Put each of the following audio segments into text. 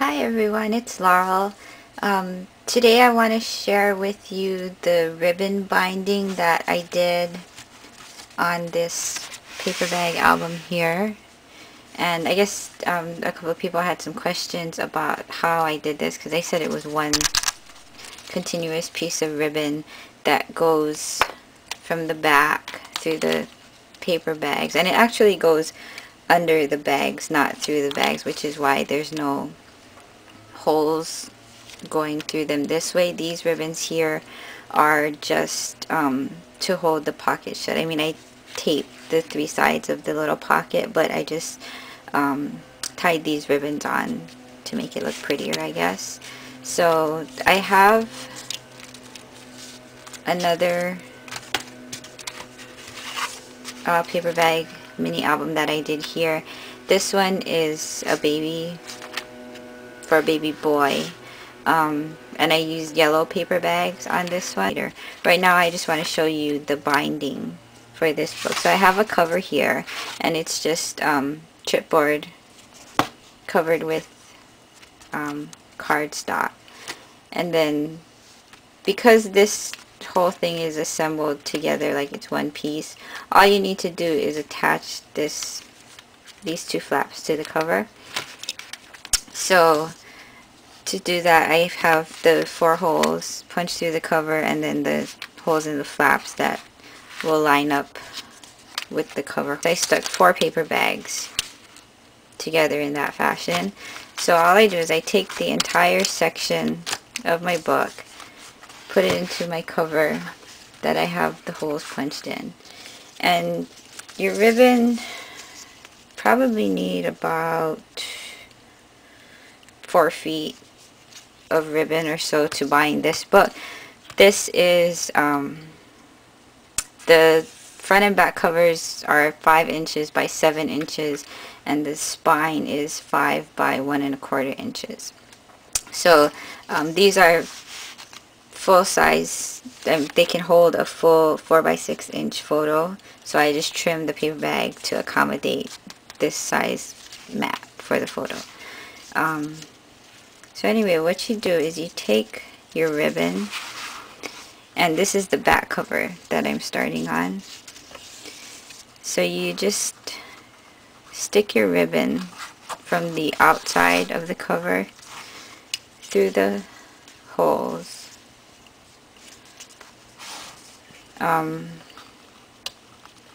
Hi everyone, it's Laurel. Today I want to share with you the ribbon binding that I did on this paper bag album here. And I guess a couple of people had some questions about how I did this because they said it was one continuous piece of ribbon that goes from the back through the paper bags. And it actually goes under the bags, not through the bags, which is why there's no holes going through them this way. These ribbons here are just to hold the pocket shut. I mean, I taped the three sides of the little pocket, but I just tied these ribbons on to make it look prettier, I guess. So I have another paper bag mini album that I did here. This one is a baby, for a baby boy, and I used yellow paper bags on this one. Right now I just want to show you the binding for this book. So I have a cover here, and it's just chipboard covered with cardstock, and then because this whole thing is assembled together like it's one piece, all you need to do is attach these two flaps to the cover. So to do that, I have the 4 holes punched through the cover, and then the holes in the flaps that will line up with the cover. I stuck 4 paper bags together in that fashion. So all I do is I take the entire section of my book, put it into my cover that I have the holes punched in. And your ribbon probably need about 4 feet of ribbon or so to bind this book. This is the front and back covers are 5 inches by 7 inches, and the spine is 5 by 1 1/4 inches. So these are full size. They can hold a full 4 by 6 inch photo. So I just trimmed the paper bag to accommodate this size map for the photo. So anyway, what you do is you take your ribbon, and this is the back cover that I'm starting on. So you just stick your ribbon from the outside of the cover through the holes.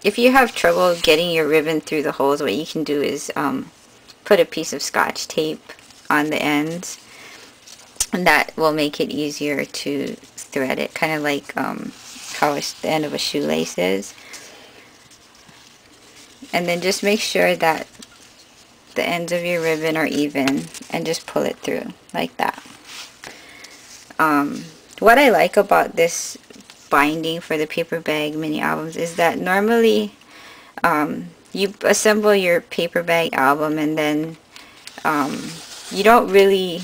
If you have trouble getting your ribbon through the holes, what you can do is put a piece of Scotch tape on the ends, and that will make it easier to thread it, kind of like how the end of a shoelace is. And then just make sure that the ends of your ribbon are even, and just pull it through like that. What I like about this binding for the paper bag mini albums is that normally you assemble your paper bag album, and then you don't really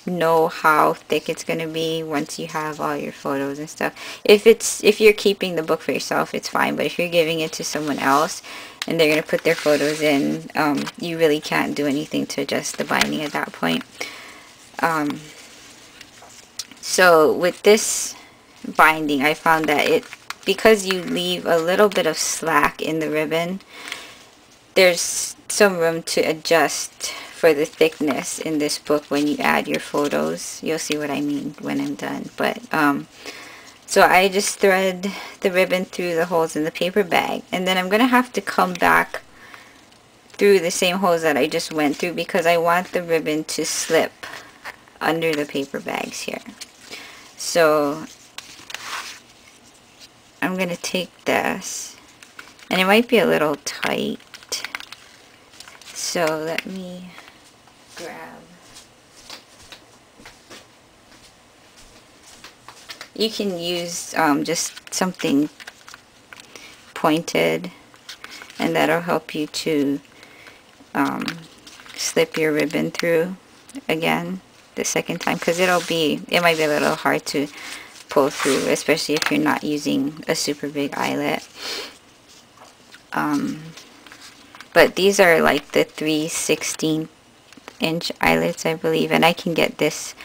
know how thick it's going to be once you have all your photos and stuff. If you're keeping the book for yourself, it's fine, but if you're giving it to someone else and they're going to put their photos in, you really can't do anything to adjust the binding at that point. So with this binding, I found that because you leave a little bit of slack in the ribbon, there's some room to adjust for the thickness in this book when you add your photos. You'll see what I mean when I'm done. But so I just thread the ribbon through the holes in the paper bag, and then I'm gonna have to come back through the same holes that I just went through, because I want the ribbon to slip under the paper bags here. So I'm gonna take this, and it might be a little tight, so let me grab. You can use just something pointed, and that'll help you to slip your ribbon through again the second time, because it might be a little hard to pull through, especially if you're not using a super big eyelet. But these are like the 3/16 inch eyelets, I believe, and I can get this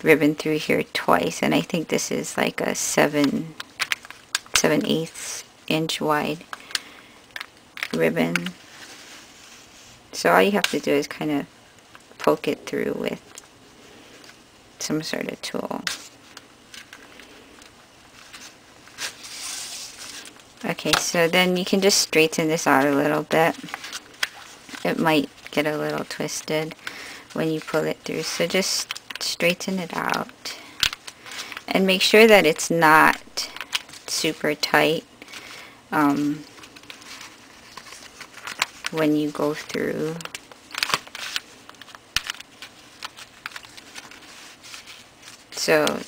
ribbon through here twice, and I think this is like a 7/8 inch wide ribbon. So all you have to do is kind of poke it through with some sort of tool. Okay, so then you can just straighten this out a little bit. It might get a little twisted when you pull it through, so just straighten it out and make sure that it's not super tight when you go through. So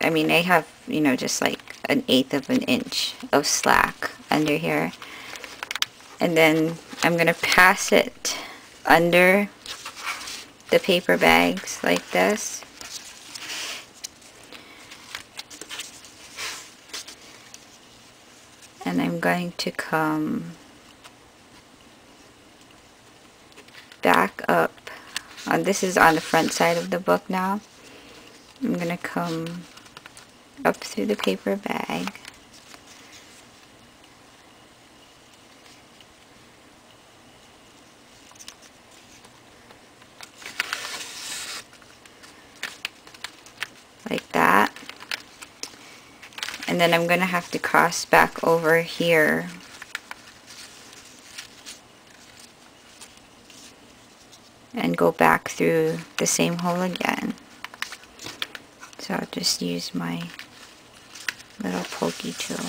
I mean, I have, you know, just like 1/8 of an inch of slack under here, and then I'm gonna pass it under the paper bags like this. And I'm going to come back up on, this is on the front side of the book now. I'm gonna come up through the paper bag, like that, and then I'm gonna have to cross back over here and go back through the same hole again. So I'll just use my little pokey tool.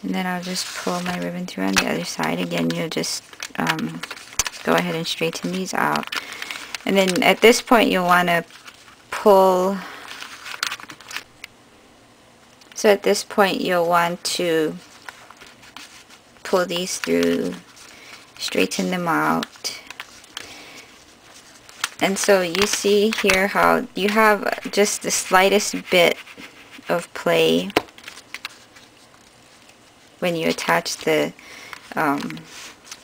And then I'll just pull my ribbon through on the other side. Again, you'll just go ahead and straighten these out. And then at this point, you'll want to pull. So at this point, you'll want to pull these through, straighten them out. And so you see here how you have just the slightest bit of play when you attach the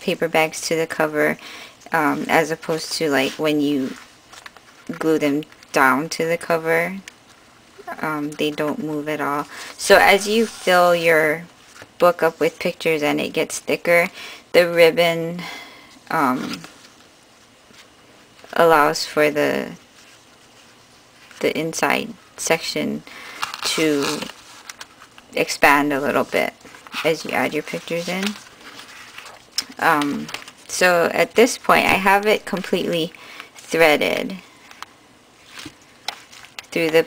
paper bags to the cover, as opposed to like when you glue them down to the cover. They don't move at all. So as you fill your book up with pictures and it gets thicker, the ribbon allows for the inside section to expand a little bit as you add your pictures in. So at this point, I have it completely threaded through the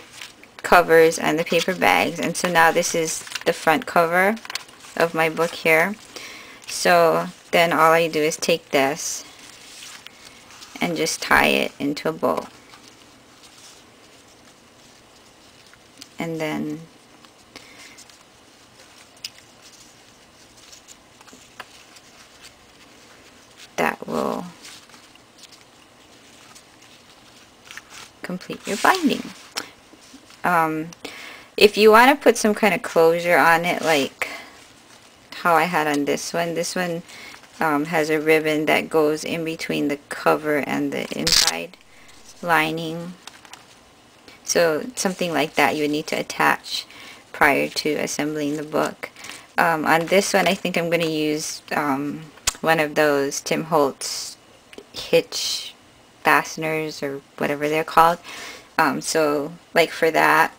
covers and the paper bags, and so now this is the front cover of my book here. So then all I do is take this and just tie it into a bow, and then that will complete your binding. If you want to put some kind of closure on it, like how I had on this one has a ribbon that goes in between the cover and the inside lining. So something like that you would need to attach prior to assembling the book. On this one, I think I'm going to use one of those Tim Holtz hitch fasteners or whatever they're called. So like for that,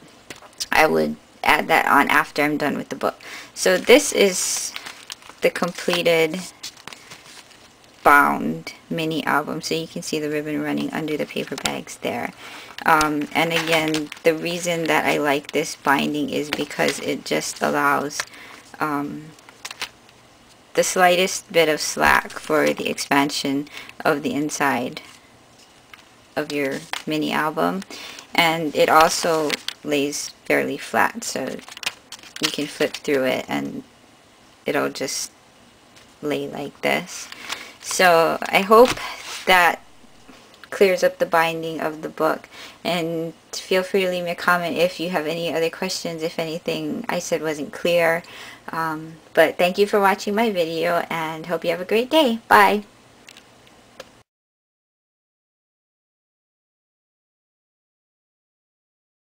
I would add that on after I'm done with the book. So this is the completed bound mini album. So you can see the ribbon running under the paper bags there. And again, the reason that I like this binding is because it just allows the slightest bit of slack for the expansion of the inside of your mini album. And it also lays fairly flat, so you can flip through it and it'll just lay like this. So I hope that clears up the binding of the book, and feel free to leave me a comment if you have any other questions, if anything I said wasn't clear. But thank you for watching my video, and hope you have a great day. Bye!